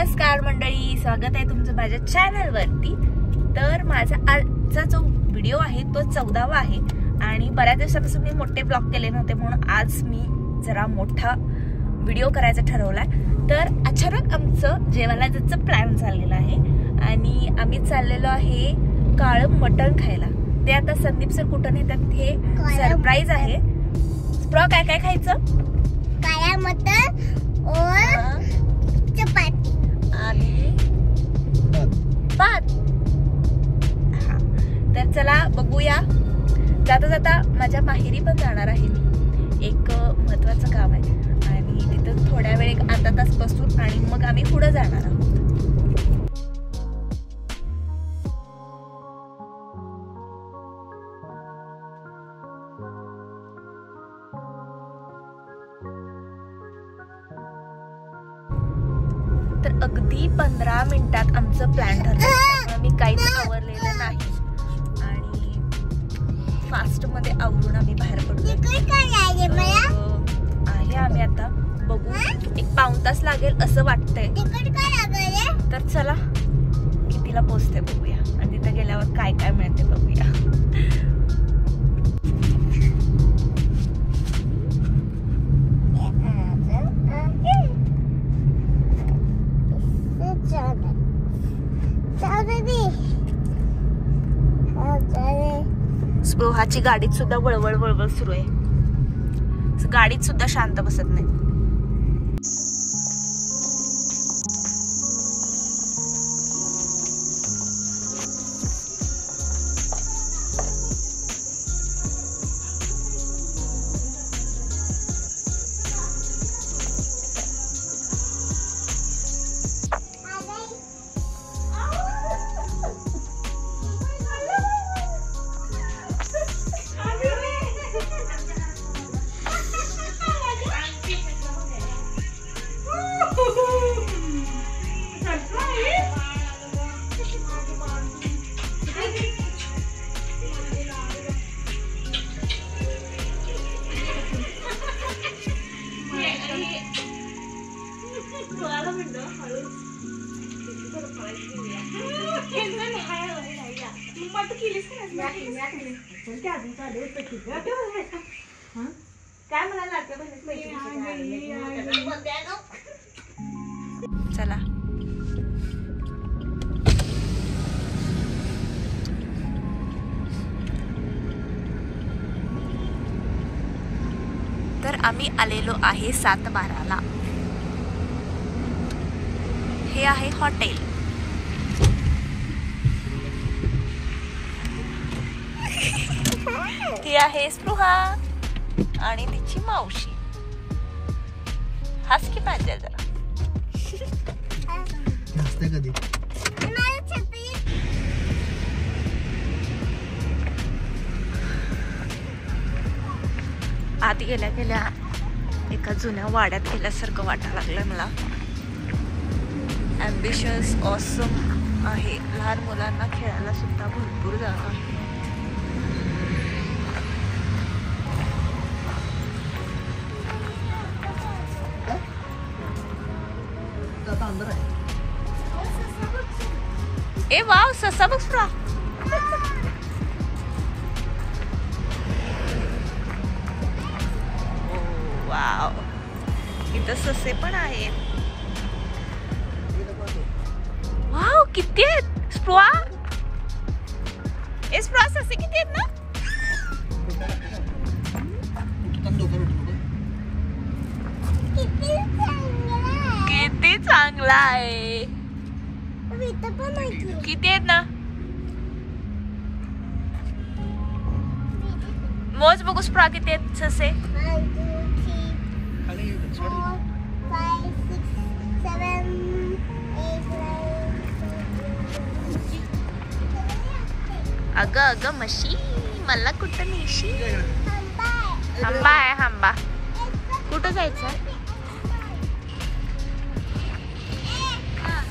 नमस्कार मंडळी, स्वागत आहे तुमचं माझ्या चॅनल वरती। तर माझा आजचा जो व्हिडिओ आहे तो 14वा आहे आणि बऱ्याच दिवसापासून मी मोठे ब्लॉग केले नव्हते, म्हणून आज मी जरा मोठा व्हिडिओ करायचा ठरवलाय। तर अचानक आमचं जेवायला जायचं प्लॅन झालेला आहे आणि आम्ही चाललेलो आहे काळं मटण खायला। ते आता संदीप सर कुठं नेतात हे सरप्राईज आहे। स्प्रो काय काय खायचं? काळं मटण और चपाती आणि भात। तर चला बघूया। जाता जाता माझ्या माहेरी पण जाणार आहे मी, एक महत्वाचं काम आहे आणि तिथं थोड्या वेळ एक अर्धा तास बसून आणि मग आम्ही पुढे जाणार आहोत। तर अगदी 15 मिनिटात आमचं प्लॅन ठरलं, त्यामुळे मी काहीच आवरलेलं नाही आणि फास्ट मध्ये आवरून आम्ही बाहेर पडलो आहे। आम्ही आता बघू, एक पाऊण तास लागेल असं वाटतंय। तर चला कितीला पोहोचते बघूया आणि तिथे गेल्यावर काय काय मिळते बघूया। स्पृहाची गाडीत सुद्धा वळवळ वळवळ सुरू आहे, गाडीत सुद्धा शांत बसत नाही। चला तर आम्ही आलेलो आहे 7:12ला। हे आहे हॉटेल। ती आहे स्पृहा आणि तिची मावशी। हास की पाहिजे जरा कधी आत गेल्या गेल्या एका जुन्या वाड्यात गेल्यासारखं वाटायला लागलं मला। ॲम्बिशियस ऑसम आहे, लहान मुलांना खेळायला सुद्धा भरपूर जागा आहे। ए वाव, ससा बघ फ्रा। वाव, इथं ससे पण आहेत। वाव, किती आहेत स्प्रुआ? ए स्प्रुआ, ससे किती आहेत ना? किती चांगला आहे। किती आहेत ना? मोज बघू स्प्रा, किती आहेत ससे? 1 2 3 4 5 6 7 8 अगं अगं म्हशी, मला कुठं नेशी? आंबा आहे, आंबा। कुठं जायचं?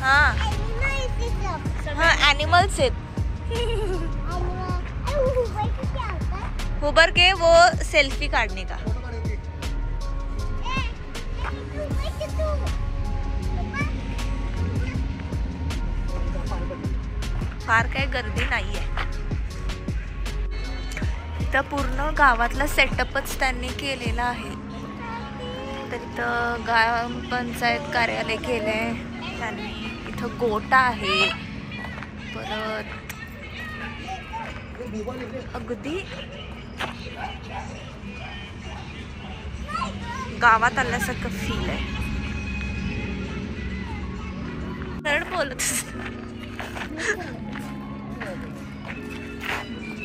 हा हा, एनिमल्स आहेत। उबर के वो सेल्फी काढणे का? फार काही गर्दी नाही आहे. इथं पूर्ण गावातला सेटअपच त्यांनी केलेला आहे. तर इथं ग्रामपंचायत कार्यालय केलंय त्यांनी. इथं गोटा आहे. परत अगदी गावात आल्यासारखं फील आहे. तर बोलत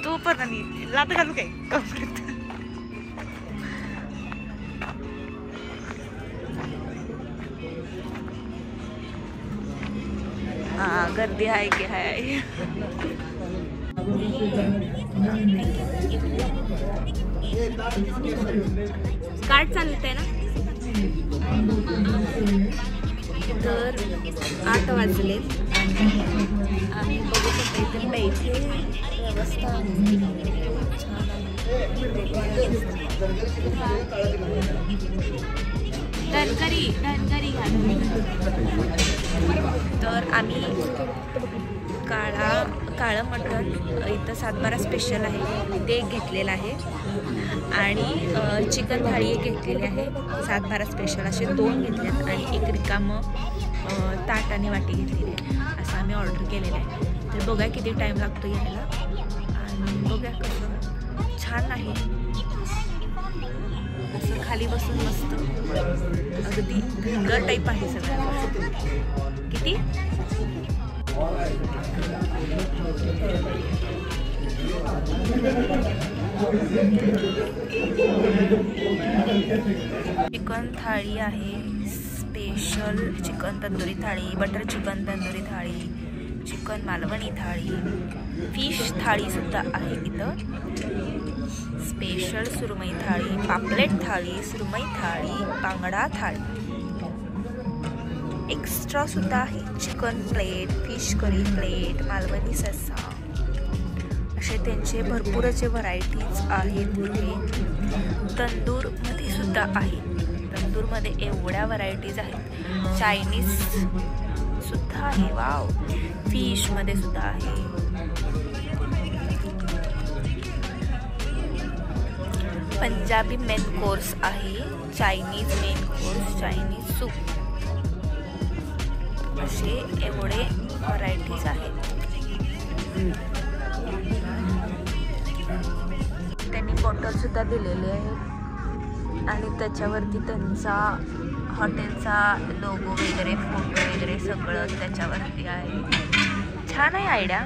तू पण आणि लात घालू काय कपड्यात. हा गर्दी आहे की आहे. कार्ड चालत आहे ना. तर 8 वाजले. आम्ही बघू शकतो इथे पैसे व्यवस्था धनगरी तर आम्ही काळं मटण इथं 7-12 स्पेशल आहे ते घेतलेलं आहे. आणि चिकन थाळी एक घेतलेली आहे 7-12 स्पेशल असे 2 घेतलेत. आणि एक रिकामं ताट आणि वाटी घेतलेली आहे. असं आम्ही ऑर्डर केलेलं आहे. तर बघा किती टाईम लागतो यायला. आणि बघा कसं छान आहे. असं खाली बसून मस्त अगदी घर टाईप आहे सगळं. किती चिकन थाळी आहे. स्पेशल चिकन तंदुरी थाळी, बटर चिकन तंदुरी थाळी, चिकन मालवणी थाळी, फिश थाळी सुद्धा आहे इथं. स्पेशल सुरमई थाळी, पापलेट थाळी, सुरमई थाळी, बांगडा थाळी. एक्स्ट्रा सुद्धा आहे. Chicken plate, fish curry plate, Malvani सस्सा असे त्यांचे भरपूर असे व्हरायटीज आहेत इथे. तंदूरमध्ये सुद्धा आहे. तंदूरमध्ये एवढ्या व्हरायटीज आहेत. चायनीज सुद्धा आहे. वाव. फिशमध्ये सुद्धा आहे. पंजाबी मेन कोर्स आहे. Chinese main course, Chinese soup असे एवढे व्हरायटीज आहेत. त्यांनी बॉटल सुद्धा दिलेले आहेत. आणि त्याच्यावरती त्यांचा हॉटेलचा लोगो वगैरे, फोटो वगैरे सगळं त्याच्यावरती आहे. छान आहे आयडिया.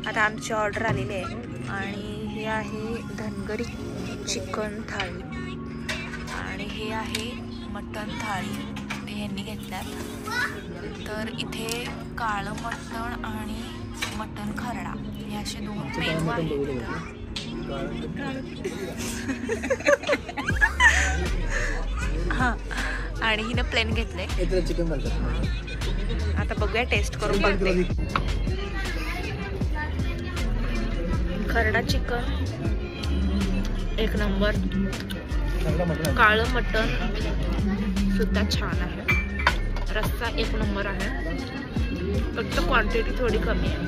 आता आमची ऑर्डर आलेली आहे. आणि हे आहे धनगरी चिकन थाळी. आणि हे आहे मटण थाळी. ते यांनी घेतल्यात. तर इथे काळं मटण आणि मटण खरडा हे असे 2 मेनू आहेत. हां. आणि हिनं प्लेन घेतलंय. चिकन आता बघूया टेस्ट करून बघते. खरडा चिकन एक नंबर. काळं मटण सुद्धा छान आहे. रस्सा एक नंबर आहे. फक्त क्वांटिटी थोडी कमी आहे.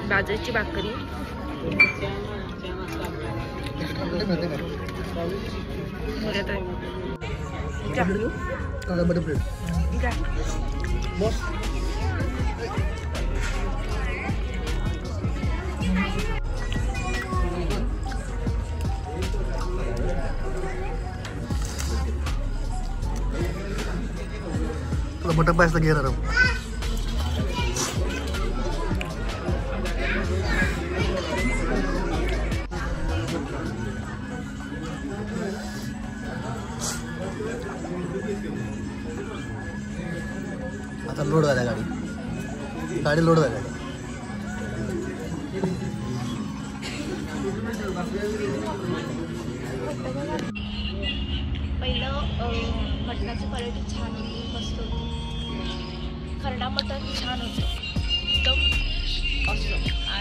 बाजरीची भाकरी. मटन पाहिजे घेणार. आता लोड झाल्या गाडी लोड झाल्या. पहिलं मटणाची क्वालिटी छान होती, मस्त होती. खरडा मटण छान होतं एकदम असं.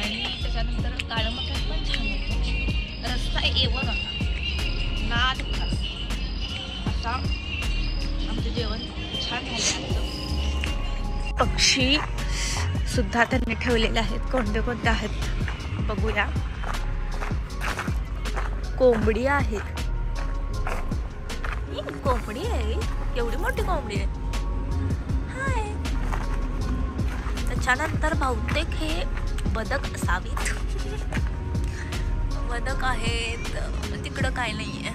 आणि त्याच्यानंतर काळं मटण पण छान होतं. रस्ता एवन होता, नाद खास असा आमचं जेवण छान झालं. पक्षी सुद्धा त्यांनी ठेवलेले आहेत. कोणते कोणते आहेत बघूया. कोंबडी आहे, कोंबडी आहे, एवढी मोठी कोंबडी आहे. हाय. त्याच्यानंतर बहुतेक हे बदक असावीत. बदक आहेत. तिकडं काय नाहीये.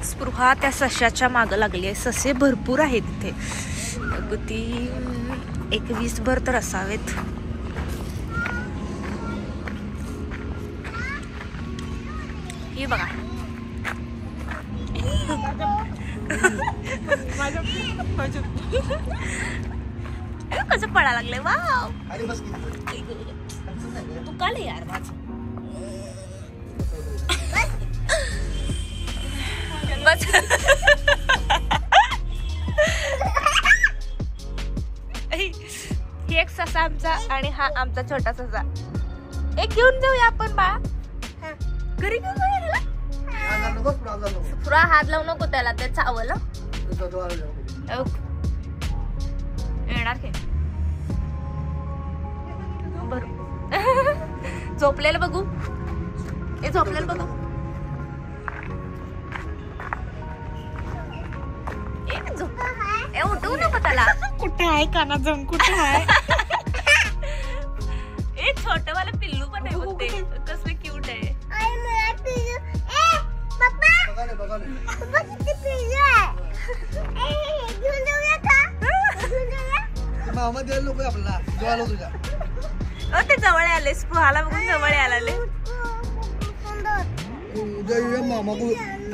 स्पृहा त्या सश्याच्या मागं लागली आहे. ससे भरपूर आहेत इथे. अगदी 21 भर तर असावेत. हे बघा. कसं पळा लागले. वाव. तू काल यार माझं बस. ही एक ससा आमचा आणि हा आमचा छोटा ससा. एक घेऊन जाऊया आपण बाळा. घरी घेऊन जाऊया. पुरा हात लावू नको त्याला, ते चावलं येणार की. बरोबर. झोपलेलं बघू. हे झोपलेलं बघू. उठवू नको त्याला. कुठे आहे काना जाऊन. कुठे आहे. ए छोटवाला पिल्लू पण आहे बघ. ते कसं क्यूट आहे. ते जवळ आले. स्पृहाला बघून जवळ आले.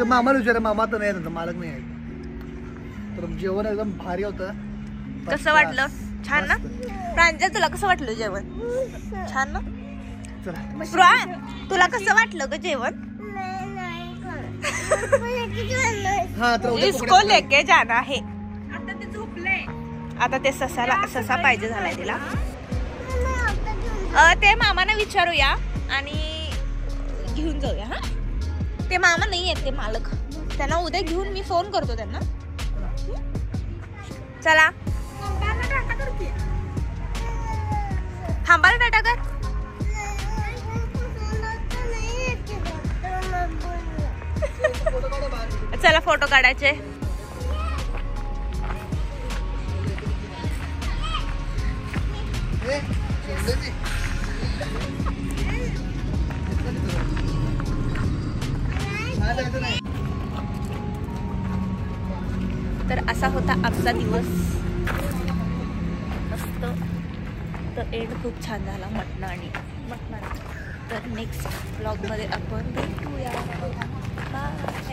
मामाला विचार. मामा तर नाही, मालक नाही आहे. तर जेवण एकदम भारी होतं. कसं वाटलं. छान ना. प्रांजल तुला कसं वाटलं जेवण. छान ना. तुला कसं वाटलं ग जेवण. इसको लेके जाना है. आता ते झोपलंय. आता ते ससा पाहिजे झालाय तिला. ते मामाना विचारूया आणि घेऊन जाऊया. हा ते मामा नाही आहेत, ते मालक. त्यांना उद्या घेऊन मी फोन करतो त्यांना. चला थांबाला टाटा कर. चला फोटो काढायचे. तर असा होता आजचा दिवस. मस्त. तर एंड खूप छान झाला मटणाने. तर नेक्स्ट ब्लॉगमध्ये आपण भेटूया. बाय.